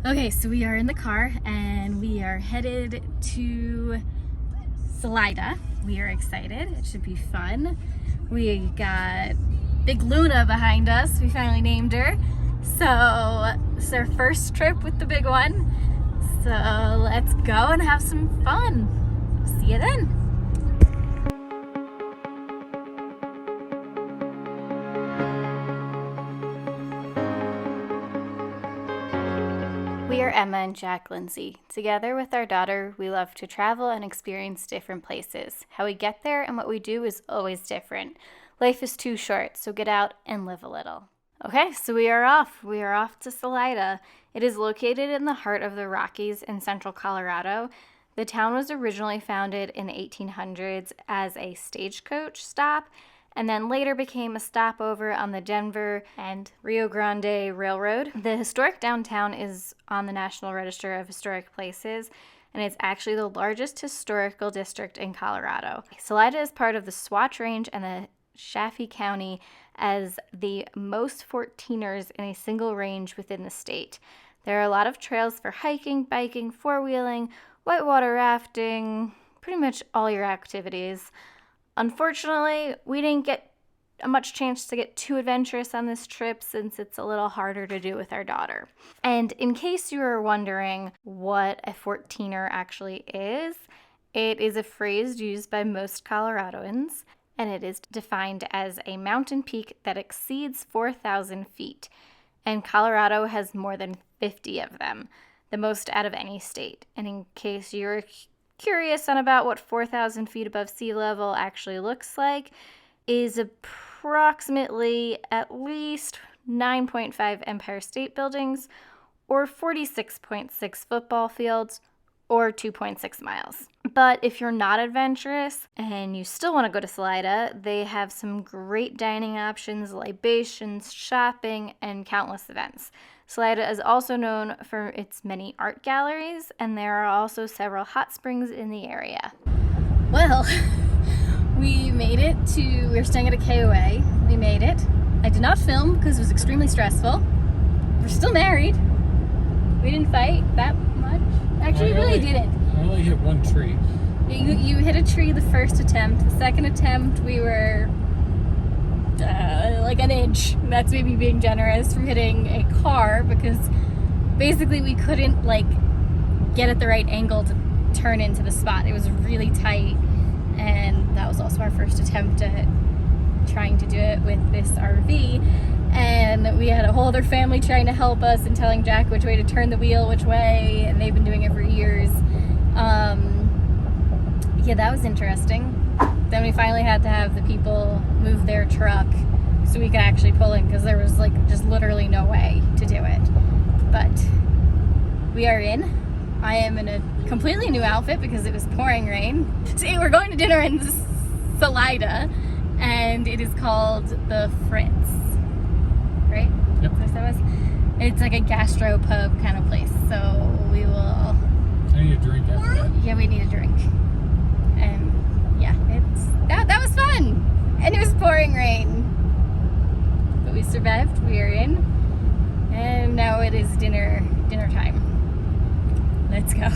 Okay, so we are in the car and we are headed to Salida. We are excited. It should be fun. We got Big Luna behind us. We finally named her. So it's our first trip with the big one. So let's go and have some fun. See you then. We are Emma and Jack Lindsay. Together with our daughter, we love to travel and experience different places. How we get there and what we do is always different. Life is too short, so get out and live a little. Okay, so we are off. We are off to Salida. It is located in the heart of the Rockies in central Colorado. The town was originally founded in the 1800s as a stagecoach stop, and then later became a stopover on the Denver and Rio Grande Railroad. The historic downtown is on the National Register of Historic Places, and it's actually the largest historical district in Colorado. Salida is part of the Swatch Range and the Chaffee County as the most 14ers in a single range within the state. There are a lot of trails for hiking, biking, four-wheeling, whitewater rafting, pretty much all your activities. Unfortunately, we didn't get much chance to get too adventurous on this trip since it's a little harder to do with our daughter. And in case you were wondering what a 14er actually is, it is a phrase used by most Coloradoans, and it is defined as a mountain peak that exceeds 4,000 feet. And Colorado has more than 50 of them, the most out of any state. And in case you're curious on about what 4,000 feet above sea level actually looks like, is approximately at least 9.5 Empire State Buildings, or 46.6 football fields, or 2.6 miles. But if you're not adventurous and you still want to go to Salida, they have some great dining options, libations, shopping, and countless events. Salida is also known for its many art galleries, and there are also several hot springs in the area. Well, we made it to, we were staying at a getaway. We made it. I did not film because it was extremely stressful. We're still married. We didn't fight that much. Actually, we really didn't. I only hit one tree. You hit a tree the first attempt. The second attempt, we were like an inch. That's maybe being generous from hitting a car, because basically we couldn't get at the right angle to turn into the spot. It was really tight, and that was also our first attempt at trying to do it with this RV. And we had a whole other family trying to help us and telling Jack which way to turn the wheel, which way, and they've been doing it for years. Yeah, that was interesting. Then we finally had to have the people move their truck so we could actually pull in, because there was just literally no way to do it. But we are in. I am in a completely new outfit because it was pouring rain. Today we're going to dinner in Salida, and it is called the Fritz. Right? Yep. That's what that was? It's like a gastropub kind of place. So we will. I need a drink after that. Yeah, we need a drink. And yeah, that was fun. And it was pouring rain. But we survived. We are in. And now it is dinner time. Let's go.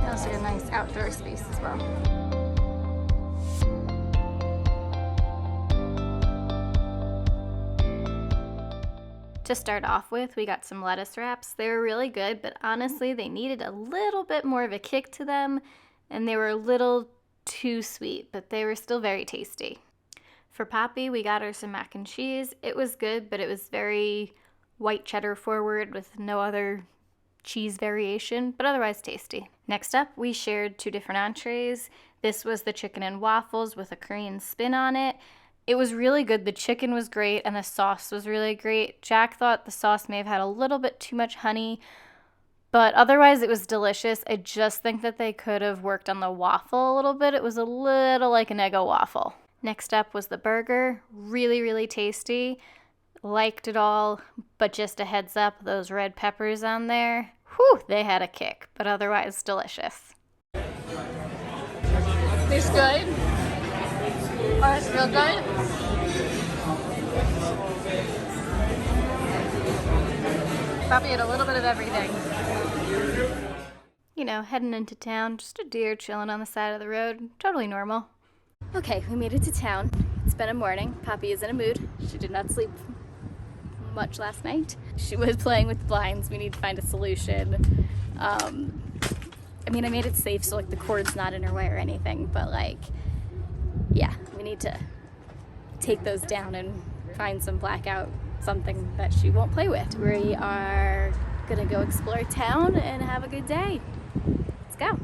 Also a nice outdoor space as well. To start off with, we got some lettuce wraps. They were really good, but honestly, they needed a little bit more of a kick to them, and they were a little too sweet, but they were still very tasty. For Poppy, we got her some mac and cheese. It was good, but it was very white cheddar forward with no other cheese variation, but otherwise tasty. Next up, we shared two different entrees. This was the chicken and waffles with a Korean spin on it. It was really good. The chicken was great, and the sauce was really great. Jack thought the sauce may have had a little bit too much honey, but otherwise it was delicious. I just think that they could have worked on the waffle a little bit. It was a little like an Eggo waffle. Next up was the burger. Really, really tasty. Liked it all, but just a heads up, those red peppers on there, whew, they had a kick, but otherwise delicious. Tastes good. Oh, it's real good. Poppy had a little bit of everything. You know, heading into town, just a deer chilling on the side of the road. Totally normal. Okay, we made it to town. It's been a morning. Poppy is in a mood. She did not sleep much last night. She was playing with the blinds. We need to find a solution. I mean, I made it safe so like the cord's not in her way or anything, but like, yeah, we need to take those down and find some blackout, something that she won't play with. We are gonna go explore town and have a good day. Let's go.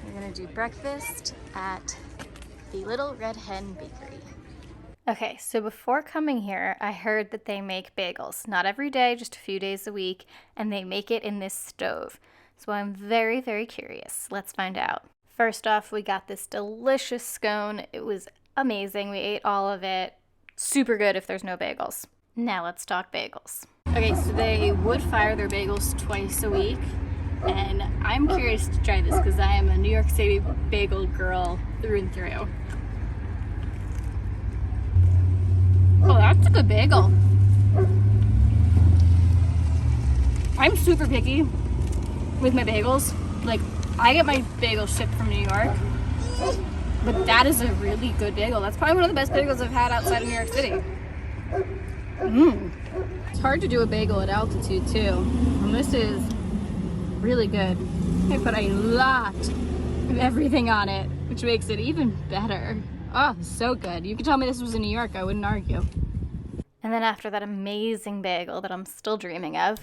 We're gonna do breakfast at the Little Red Hen Bakery. Okay, so before coming here, I heard that they make bagels. Not every day, just a few days a week, and they make it in this stove. So I'm very, very curious. Let's find out. First off, we got this delicious scone. It was amazing. We ate all of it. Super good if there's no bagels. Now let's talk bagels. Okay, so they would fire their bagels twice a week, and I'm curious to try this because I am a New York City bagel girl through and through. Oh, that's a good bagel. I'm super picky with my bagels. Like, I get my bagels shipped from New York, but that is a really good bagel. That's probably one of the best bagels I've had outside of New York City. It's hard to do a bagel at altitude too, and this is really good. I put a lot of everything on it, which makes it even better. Oh, so good. You could tell me this was in New York, I wouldn't argue. And then after that amazing bagel that I'm still dreaming of,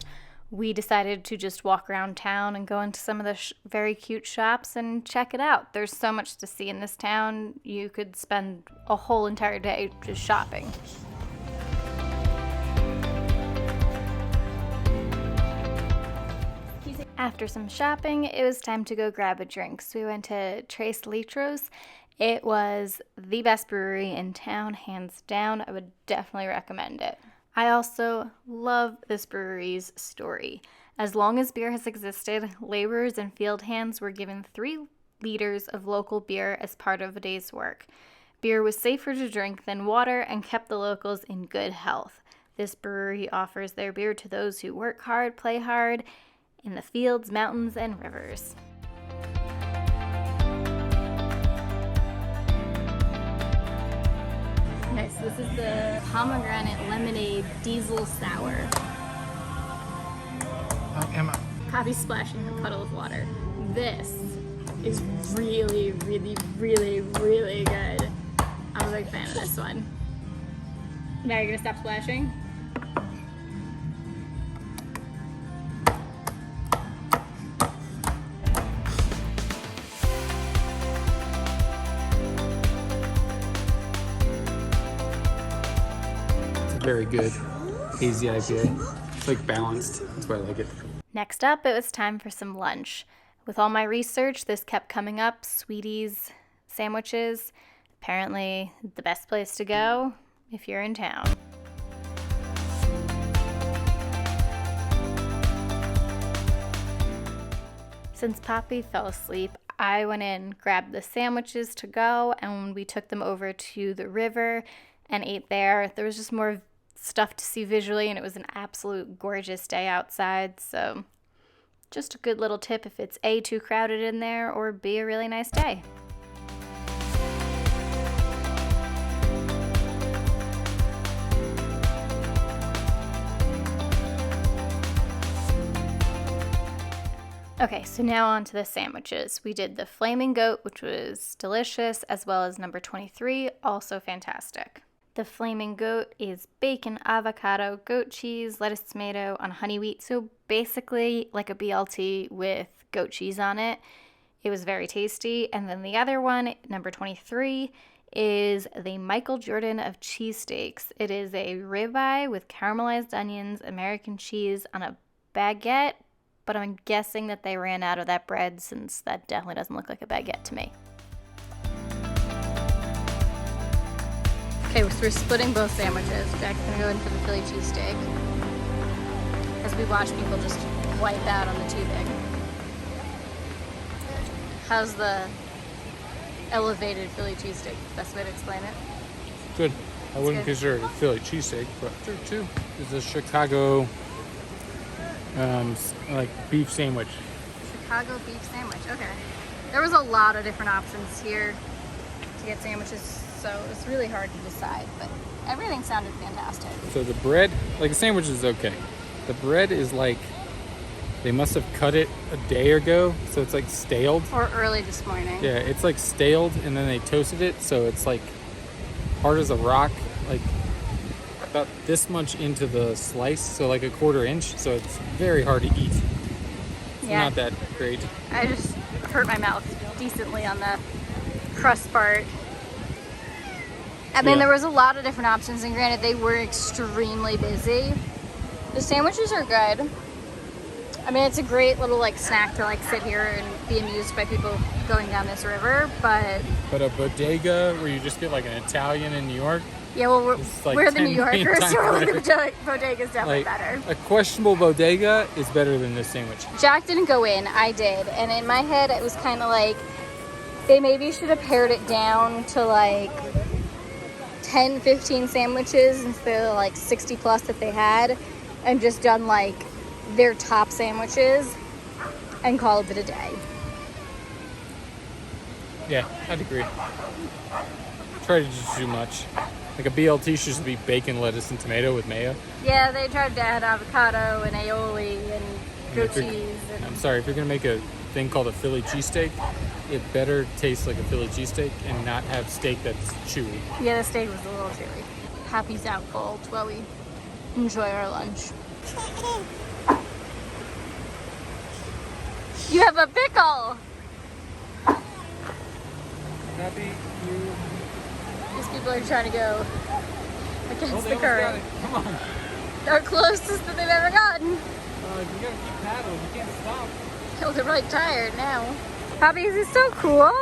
we decided to just walk around town and go into some of the very cute shops and check it out. There's so much to see in this town. You could spend a whole entire day just shopping. After some shopping, it was time to go grab a drink. So we went to Tres Litros. It was the best brewery in town, hands down. I would definitely recommend it. I also love this brewery's story. As long as beer has existed, laborers and field hands were given 3 liters of local beer as part of a day's work. Beer was safer to drink than water and kept the locals in good health. This brewery offers their beer to those who work hard, play hard, in the fields, mountains, and rivers. Okay, so this is the pomegranate lemonade diesel sour. Oh, Emma. Poppy's splashing her puddle of water. This is really, really, really, really good. I'm a big fan of this one. Now you're gonna stop splashing? Very good hazy IPA. It's like balanced. That's why I like it. Next up, it was time for some lunch. With all my research, this kept coming up. Sweeties, sandwiches. Apparently the best place to go if you're in town. Since Poppy fell asleep, I went in, grabbed the sandwiches to go, and we took them over to the river and ate there. There was just more stuff to see visually, and it was an absolute gorgeous day outside. So just a good little tip if it's A, too crowded in there, or B, a really nice day. Okay, so now on to the sandwiches. We did the Flaming Goat, which was delicious, as well as number 23, also fantastic. The Flaming Goat is bacon, avocado, goat cheese, lettuce, tomato on honey wheat. So basically like a BLT with goat cheese on it. It was very tasty. And then the other one, number 23, is the Michael Jordan of cheesesteaks. It is a ribeye with caramelized onions, American cheese on a baguette, but I'm guessing that they ran out of that bread since that definitely doesn't look like a baguette to me. Okay, so we're splitting both sandwiches. Jack's gonna go in for the Philly cheesesteak as we watch people just wipe out on the tubing. How's the elevated Philly cheesesteak? Best way to explain it? Good. I wouldn't consider it a Philly cheesesteak, but there too is the Chicago like beef sandwich. Chicago beef sandwich. Okay. There was a lot of different options here to get sandwiches, so it was really hard to decide, but everything sounded fantastic. So the bread, like the sandwich is okay. The bread is like, they must have cut it a day ago, so it's like staled. Or early this morning. Yeah, it's like staled, and then they toasted it, so it's like hard as a rock, like about this much into the slice, so like a 1/4 inch, so it's very hard to eat. It's not that great. I just hurt my mouth decently on the crust part. I mean, there was a lot of different options, and granted, they were extremely busy. The sandwiches are good. I mean, it's a great little like snack to like sit here and be amused by people going down this river, but a bodega where you just get like an Italian in New York. Yeah, well, we're the New Yorkers, so we're like, the bodega's definitely better. A questionable bodega is better than this sandwich. Jack didn't go in, I did, and in my head it was kind of like they maybe should have pared it down to like 10, 15 sandwiches instead of like 60 plus that they had, and just done like their top sandwiches and called it a day. Yeah, I'd agree. Try to just do much. Like a BLT should just be bacon, lettuce, and tomato with mayo. Yeah, they tried to add avocado and aioli and goat cheese. I'm sorry, if you're gonna make a thing called a Philly cheesesteak, it better taste like a Philly cheesesteak and not have steak that's chewy. Yeah, the steak was a little chewy. Happy's out cold while we enjoy our lunch. You have a pickle! Happy, you... These people are trying to go against the current. Come on. Our closest that they've ever gotten. You gotta keep paddling, you can't stop. Oh, they're really tired now. Poppy, is this so cool?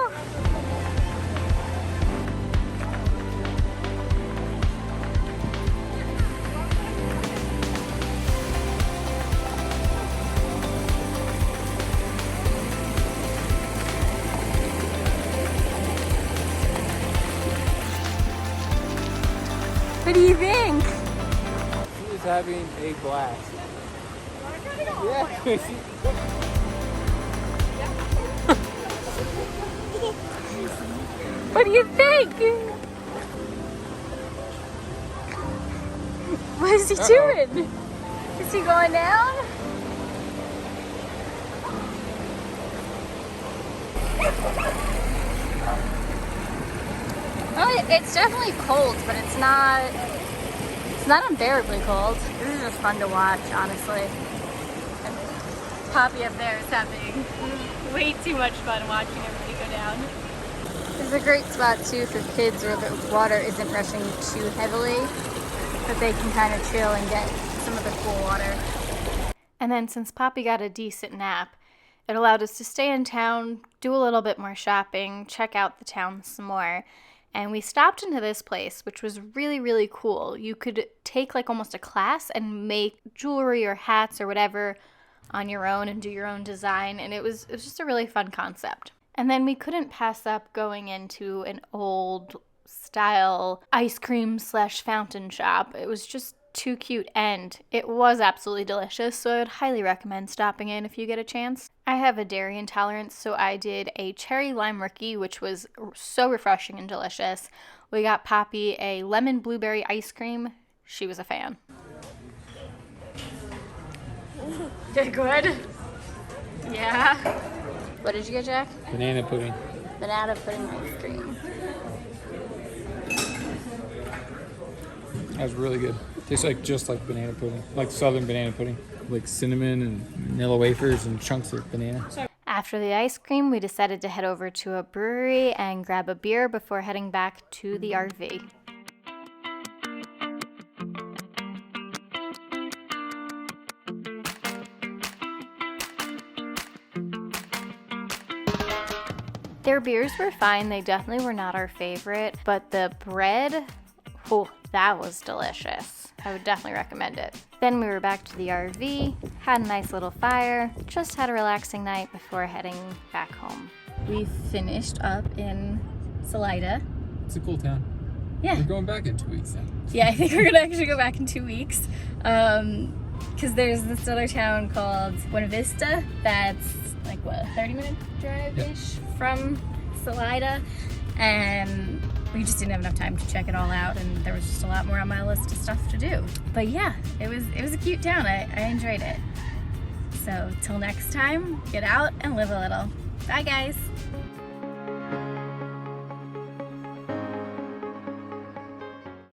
What do you think? She is having a blast. Yeah. What do you think? What is he doing? Is he going down? Oh, it's definitely cold, but it's not unbearably cold. This is just fun to watch, honestly. And Poppy up there is having way too much fun watching everybody go down. This is a great spot too for kids where the water isn't rushing too heavily, but they can kind of chill and get some of the cool water. And then since Poppy got a decent nap, it allowed us to stay in town, do a little bit more shopping, check out the town some more. And we stopped into this place, which was really, really cool. You could take like almost a class and make jewelry or hats or whatever on your own and do your own design. And it was just a really fun concept. And then we couldn't pass up going into an old style ice cream / fountain shop. It was just too cute, and it was absolutely delicious, so I would highly recommend stopping in if you get a chance. I have a dairy intolerance, so I did a cherry lime rookie, which was so refreshing and delicious. We got Poppy a lemon blueberry ice cream. She was a fan. Good? Yeah. What did you get, Jack? Banana pudding. Banana pudding ice cream. That was really good. Tastes like just like banana pudding, like southern banana pudding, like cinnamon and vanilla wafers and chunks of banana. After the ice cream, we decided to head over to a brewery and grab a beer before heading back to the RV. Their beers were fine. They definitely were not our favorite, but the bread, oh, that was delicious. I would definitely recommend it. Then we were back to the RV, had a nice little fire, just had a relaxing night before heading back home. We finished up in Salida. It's a cool town. Yeah. We're going back in 2 weeks then. Yeah, I think we're gonna actually go back in 2 weeks. because there's this other town called Buena Vista that's like, what, a 30-minute drive-ish from Salida, and we just didn't have enough time to check it all out, and there was just a lot more on my list of stuff to do. But yeah, it was a cute town. I enjoyed it. So till next time, get out and live a little. Bye guys.